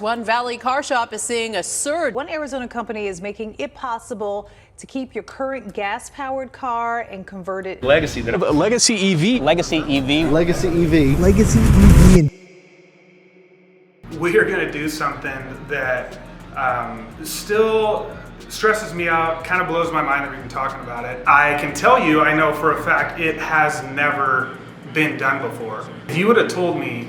One Valley car shop is seeing a surge. One Arizona company is making it possible to keep your current gas-powered car and convert it. Legacy EV. Legacy EV. Legacy EV. Legacy EV. Legacy EV. We are going to do something that still stresses me out, kind of blows my mind that we've been talking about it. I can tell you, I know for a fact, it has never been done before. If you would have told me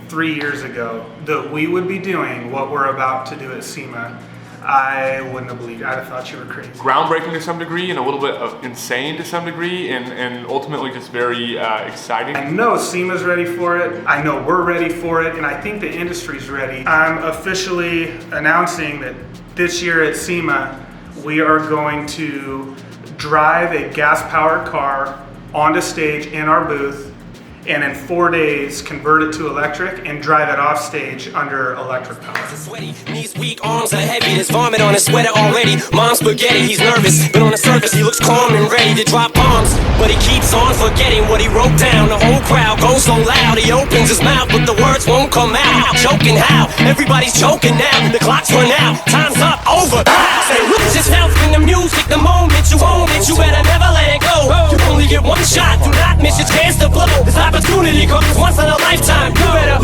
3 years ago that we would be doing what we're about to do at SEMA, I wouldn't have believed it. I'd have thought you were crazy. Groundbreaking to some degree and a little bit of insane to some degree and ultimately just very exciting. I know SEMA's ready for it. I know we're ready for it, and I think the industry's ready. I'm officially announcing that this year at SEMA, we are going to drive a gas-powered car onto stage in our booth, and in 4 days convert it to electric and drive it off stage under electric power. Sweaty, knees weak, arms are heavy, there's vomit on his sweater already. Mom's spaghetti, he's nervous, but on the surface he looks calm and ready to drop bombs. But he keeps on forgetting what he wrote down. The whole crowd goes so loud, he opens his mouth, but the words won't come out. Choking how? Everybody's choking now. The clock's run out, time's up, over. Say, look at yourself in the music, the moment you own it, you better never let it go. You only get one shot, do not miss your chance to blow. This opportunity comes once in a lifetime. You better